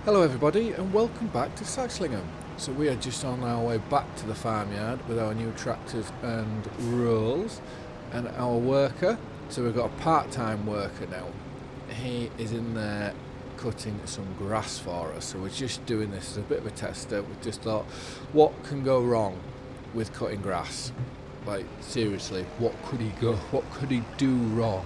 Hello everybody and welcome back to Saxlingham. So we are just on our way back to the farmyard with our new tractors and rolls and our worker. So we've got a part-time worker now. He is in there cutting some grass for us. So we're just doing this as a bit of a tester. We just thought, what can go wrong with cutting grass? Like seriously, what could he do wrong?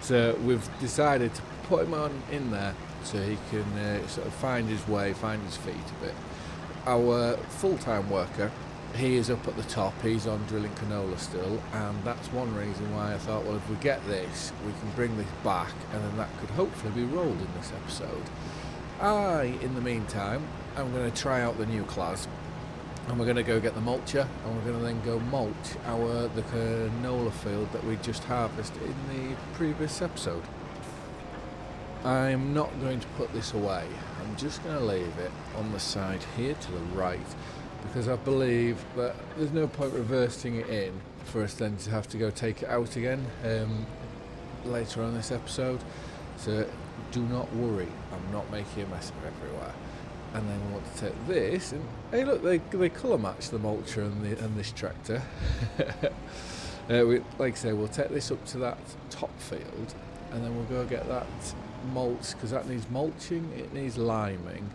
So we've decided to put him on in there so he can sort of find his way, find his feet a bit. Our full-time worker, he is up at the top, he's on drilling canola still, and that's one reason why I thought, well, if we get this, we can bring this back, and then that could hopefully be rolled in this episode. In the meantime, I'm going to try out the new class, and we're going to go get the mulcher, and we're going to then go mulch the canola field that we just harvested in the previous episode. I'm not going to put this away. I'm just going to leave it on the side here to the right because I believe that there's no point reversing it in for us then to have to go take it out again later on this episode. So do not worry, I'm not making a mess of everywhere. And then we want to take this and hey look, they colour match the mulcher and this tractor. Like I say, we'll take this up to that top field and then we'll go get that mulch because that needs mulching, it needs liming,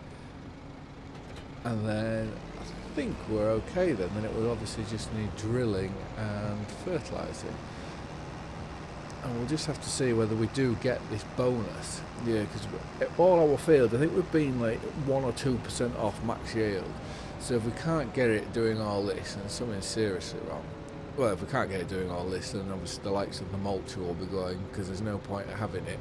and then I think we're okay then it will obviously just need drilling and fertilising, and we'll just have to see whether we do get this bonus. Yeah, because all our field, I think we've been like 1 or 2% off max yield, so if we can't get it doing all this, then something's seriously wrong. Well, if we can't get it doing all this, then obviously the likes of the mulcher will be going, because there's no point in having it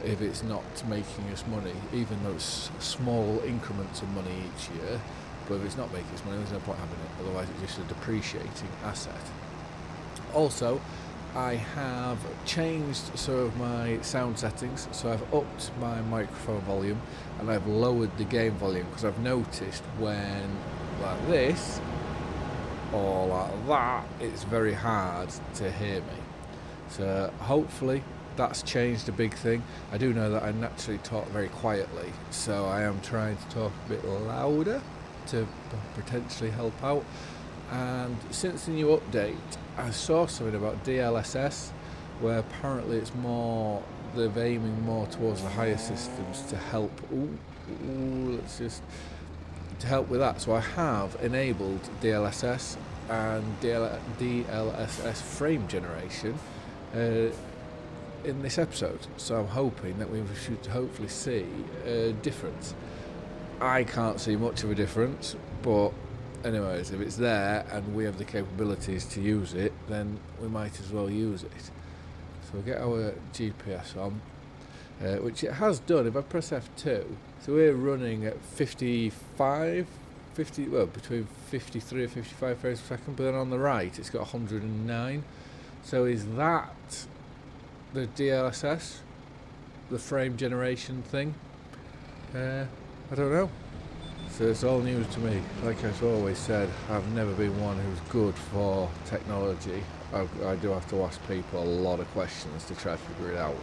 if it's not making us money, even though it's small increments of money each year. But if it's not making us money, there's no point having it, otherwise it's just a depreciating asset. Also, I have changed some of my sound settings, so I've upped my microphone volume and I've lowered the gain volume, because I've noticed when like this or like that, it's very hard to hear me. So hopefully that's changed a big thing. I do know that I naturally talk very quietly, so I am trying to talk a bit louder to potentially help out. And since the new update, I saw something about DLSS, where apparently it's more, they're aiming more towards the higher systems to help. To help with that. So I have enabled DLSS and DLSS frame generation in this episode, so I'm hoping that we should hopefully see a difference. I can't see much of a difference, but anyways, if it's there and we have the capabilities to use it, then we might as well use it. So we'll get our GPS on, which it has done. If I press F2, so we're running at 50, between 53 and 55 frames per second, but then on the right it's got 109. So is that the DLSS, the frame generation thing? I don't know. So it's all news to me. Like I've always said, I've never been one who's good for technology. I do have to ask people a lot of questions to try to figure it out.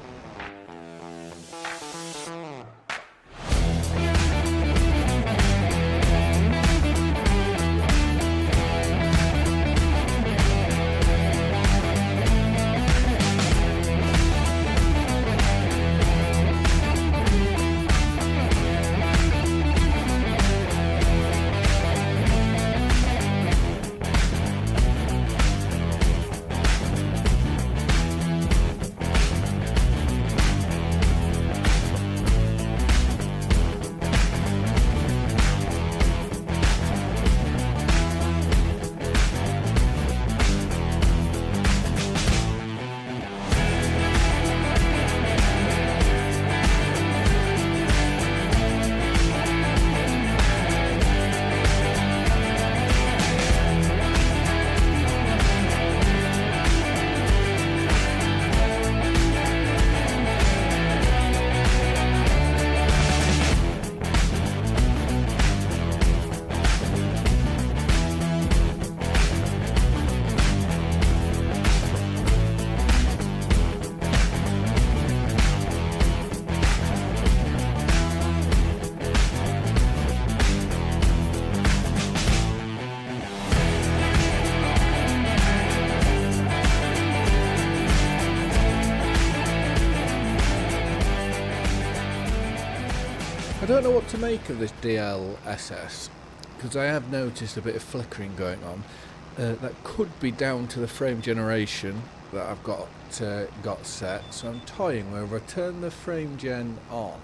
I don't know what to make of this DLSS, because I have noticed a bit of flickering going on. That could be down to the frame generation that I've got set, so I'm toying whether I turn the frame gen on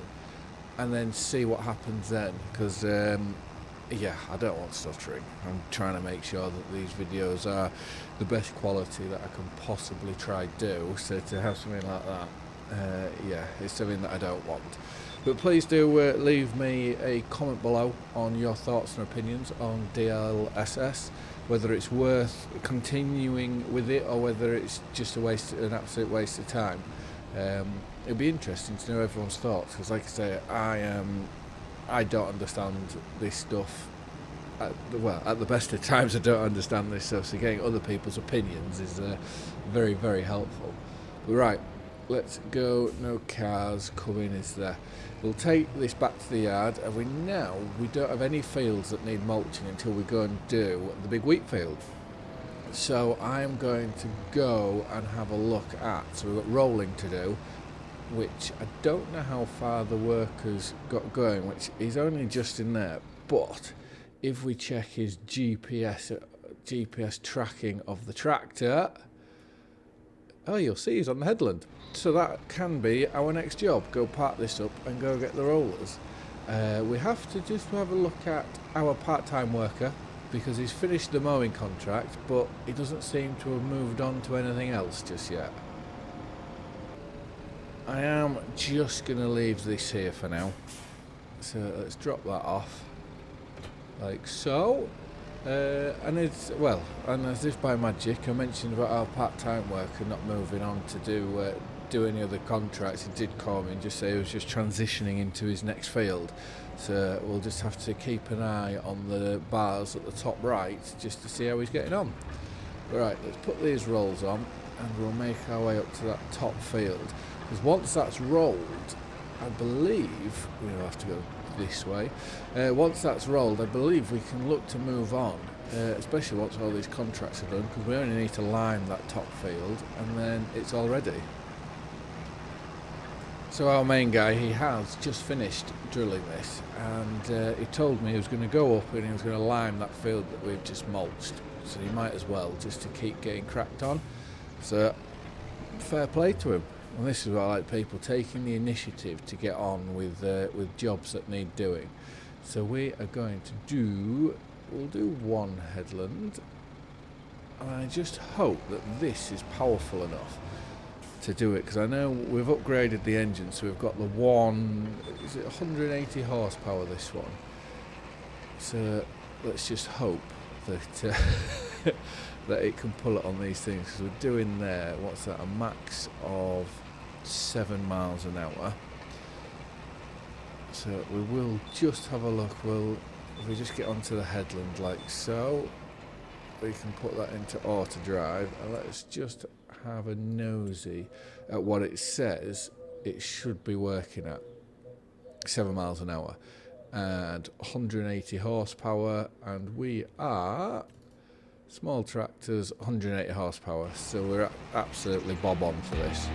and then see what happens then, because yeah, I don't want stuttering. I'm trying to make sure that these videos are the best quality that I can possibly try do, so to have something like that, yeah, it's something that I don't want. But please do leave me a comment below on your thoughts and opinions on DLSS, whether it's worth continuing with it or whether it's just an absolute waste of time. It'd be interesting to know everyone's thoughts, because like I say, I don't understand this stuff. Well, at the best of times I don't understand this stuff, so getting other people's opinions is very, very helpful. But right, let's go. No cars coming, is there? We'll take this back to the yard, and we don't have any fields that need mulching until we go and do the big wheat field. So I'm going to go and have a look at, so we've got rolling to do, which I don't know how far the worker's got going, which is only just in there, but if we check his GPS tracking of the tractor, oh, you'll see he's on the headland. So that can be our next job. Go park this up and go get the rollers. We have to just have a look at our part-time worker, because he's finished the mowing contract, but he doesn't seem to have moved on to anything else just yet. I am just going to leave this here for now. So let's drop that off, like so. And as if by magic, I mentioned about our part-time worker not moving on to do any other contracts. He did call me and just say he was just transitioning into his next field. So we'll just have to keep an eye on the bars at the top right just to see how he's getting on. Right, let's put these rolls on and we'll make our way up to that top field. Because once that's rolled, I believe we'll have to go this way. Once that's rolled, I believe we can look to move on, especially once all these contracts are done, because we only need to lime that top field and then it's all ready. So our main guy, he has just finished drilling this, and he told me he was going to go up and he was going to lime that field that we've just mulched, so he might as well, just to keep getting cracked on. So fair play to him. And this is what I like, people taking the initiative to get on with jobs that need doing. So we are going to we'll do one headland, and I just hope that this is powerful enough to do it, because I know we've upgraded the engine, so we've got the is it 180 horsepower, this one. So let's just hope that that it can pull it on these things, because we're doing there, what's that, a max of 7 miles an hour. So we will just have a look. If we just get onto the headland like so, we can put that into auto drive, and let's just have a nosy at what it says it should be working at. 7 miles an hour and 180 horsepower, and we are small tractors, 180 horsepower, so we're absolutely bob on for this.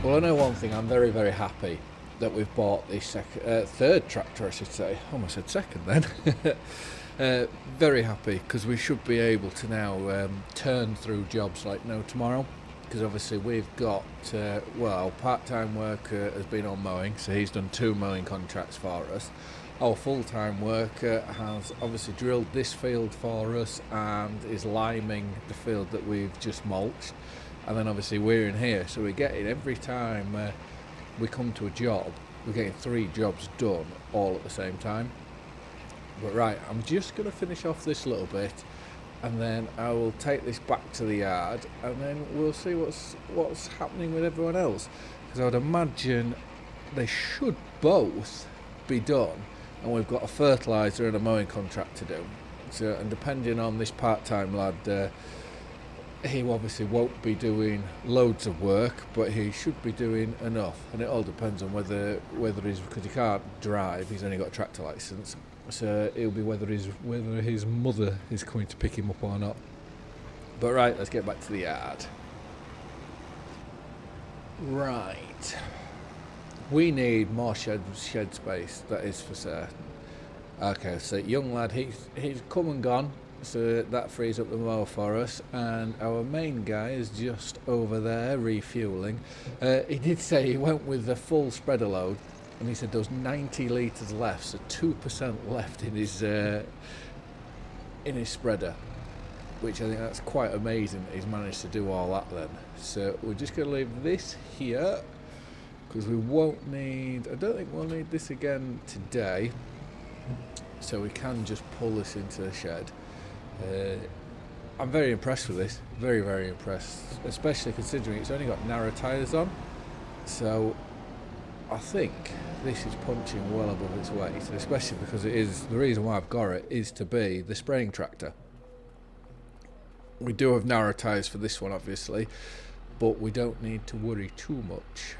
Well, I know one thing, I'm very, very happy that we've bought the third tractor, I should say. Almost said second then. Very happy, because we should be able to now turn through jobs like no tomorrow. Because obviously we've got, part-time worker has been on mowing, so he's done 2 mowing contracts for us. Our full-time worker has obviously drilled this field for us and is liming the field that we've just mulched. And then obviously we're in here, so we're getting, every time we come to a job, we're getting 3 jobs done all at the same time. But right, I'm just going to finish off this little bit, and then I will take this back to the yard, and then we'll see what's happening with everyone else. Because I would imagine they should both be done, and we've got a fertiliser and a mowing contract to do. So, and depending on this part-time lad, he obviously won't be doing loads of work, but he should be doing enough. And it all depends on whether he's, because he can't drive, he's only got a tractor licence. So it'll be whether his mother is coming to pick him up or not. But right, let's get back to the yard. Right. We need more shed space, that is for certain. Okay, so young lad, he's come and gone, so that frees up the mower for us, and our main guy is just over there refuelling. He did say he went with the full spreader load, and he said there was 90 litres left, so 2% left in his spreader, which I think that's quite amazing that he's managed to do all that then. So we're just going to leave this here, because we won't need, I don't think we'll need this again today, so we can just pull this into the shed. I'm very impressed with this, very, very impressed, especially considering it's only got narrow tyres on, so I think this is punching well above its weight, especially because it is, the reason why I've got it is to be the spraying tractor. We do have narrow tyres for this one obviously, but we don't need to worry too much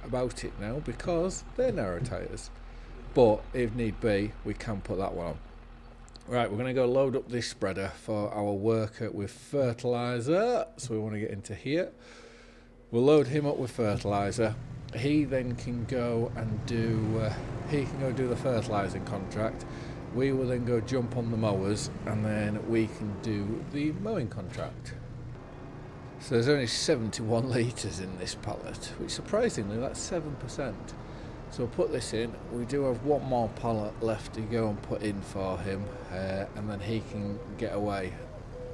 about it now because they're narrow tyres. But if need be, we can put that one on. Right, we're going to go load up this spreader for our worker with fertiliser. So we want to get into here. We'll load him up with fertiliser. He then can go and do the fertilising contract. We will then go jump on the mowers, and then we can do the mowing contract. So there's only 71 litres in this pallet, which surprisingly that's 7%. So we'll put this in. We do have one more pallet left to go and put in for him, and then he can get away.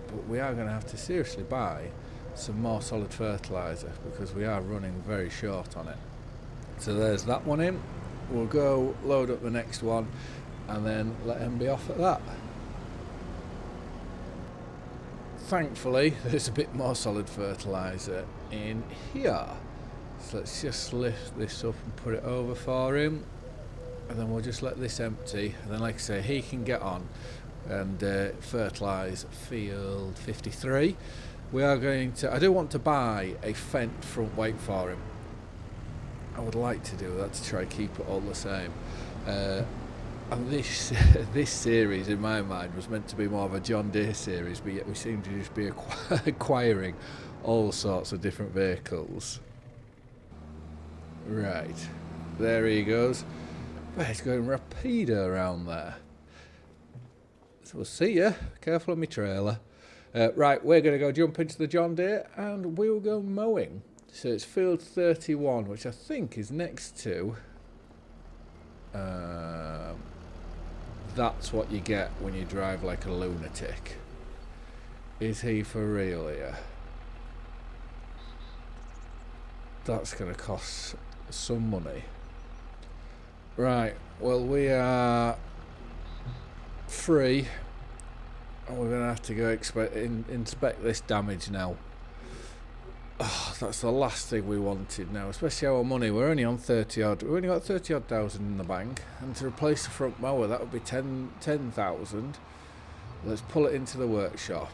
But we are going to have to seriously buy some more solid fertiliser because we are running very short on it. So there's that one in. We'll go load up the next one and then let him be off at that. Thankfully there's a bit more solid fertiliser in here. So let's just lift this up and put it over for him, and then we'll just let this empty, and then like I say, he can get on and fertilise field 53. We are going to, I do want to buy a Fendt front weight for him. I would like to do that to try and keep it all the same. And this series in my mind was meant to be more of a John Deere series, but yet we seem to just be acquiring all sorts of different vehicles. Right, there he goes. But he's going rapido around there. So we'll see ya. Careful of my trailer. Right, we're going to go jump into the John Deere and we'll go mowing. So it's field 31, which I think is next to... that's what you get when you drive like a lunatic. Is he for real here? That's going to cost some money. Right, well we are free and we're going to have to go inspect this damage now. Oh, that's the last thing we wanted now, especially our money. We're only on 30 odd. We've only got 30 odd thousand in the bank, and to replace the front mower that would be 10,000. Let's pull it into the workshop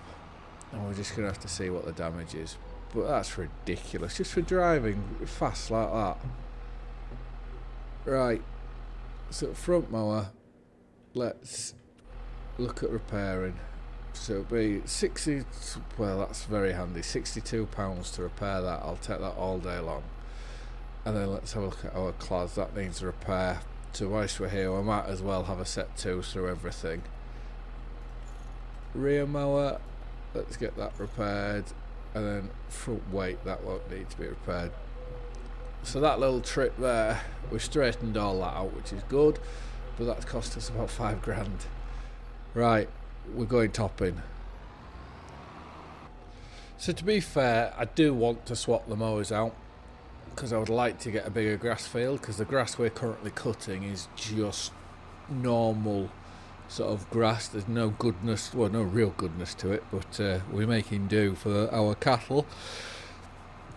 and we're just going to have to see what the damage is. But that's ridiculous, just for driving fast like that. Right, so front mower, let's look at repairing. So it'll be 60, well that's very handy, £62 to repair that. I'll take that all day long. And then let's have a look at our clads. That needs repair. So whilst we're here, we might as well have a set 2 through everything. Rear mower, let's get that repaired. And then front weight, that won't need to be repaired. So that little trip there, we straightened all that out, which is good, but that's cost us about £5,000. Right, we're going topping. So to be fair, I do want to swap the mowers out, because I would like to get a bigger grass field, because the grass we're currently cutting is just normal sort of grass. There's no goodness, well, no real goodness to it, but we're making do for our cattle.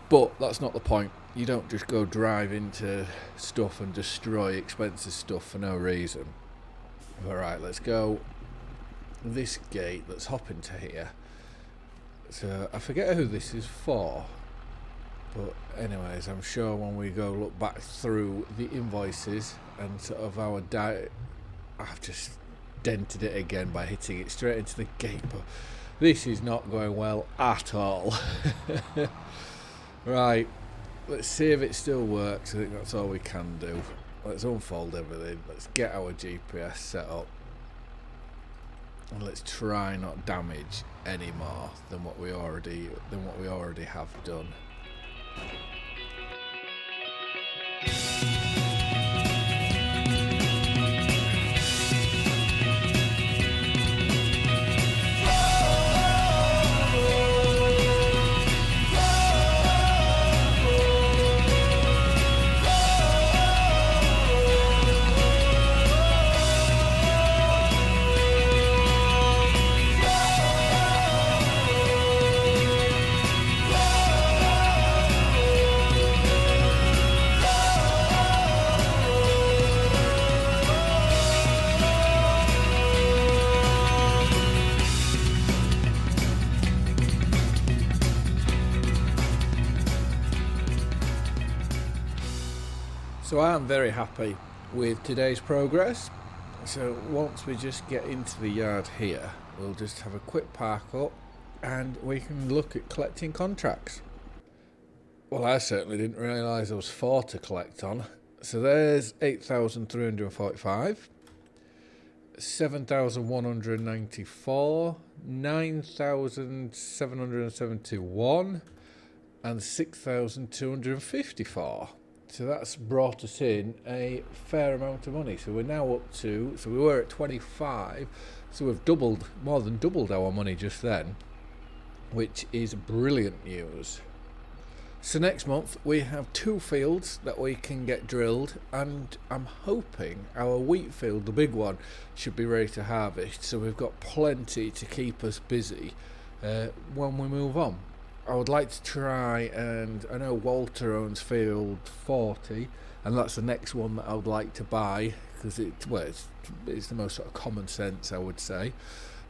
But that's not the point. You don't just go drive into stuff and destroy expensive stuff for no reason. Alright, let's go this gate. Let's hop into here. So I forget who this is for, but anyways, I'm sure when we go look back through the invoices and sort of our diet, I've just dented it again by hitting it straight into the gate, but this is not going well at all. Right, let's see if it still works. I think that's all we can do. Let's unfold everything. Let's get our GPS set up, and let's try not damage any more than what we already have done. So I am very happy with today's progress. So once we just get into the yard here, we'll just have a quick park up and we can look at collecting contracts. Well, I certainly didn't realise there was 4 to collect on. So there's 8,345, 7,194, 9,771 and 6,254. So that's brought us in a fair amount of money. So we're now up to, so we were at 25, so we've doubled, more than doubled our money just then, which is brilliant news. So next month we have 2 fields that we can get drilled, and I'm hoping our wheat field, the big one, should be ready to harvest. So we've got plenty to keep us busy when we move on. I would like to try, and I know Walter owns field 40, and that's the next one that I would like to buy, because it's the most sort of common sense, I would say,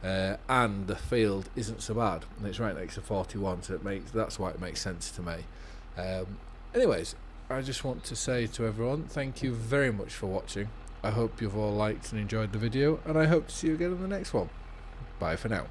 and the field isn't so bad, and it's right next to 41, so that's why it makes sense to me. Anyways, I just want to say to everyone, thank you very much for watching. I hope you've all liked and enjoyed the video, and I hope to see you again in the next one. Bye for now.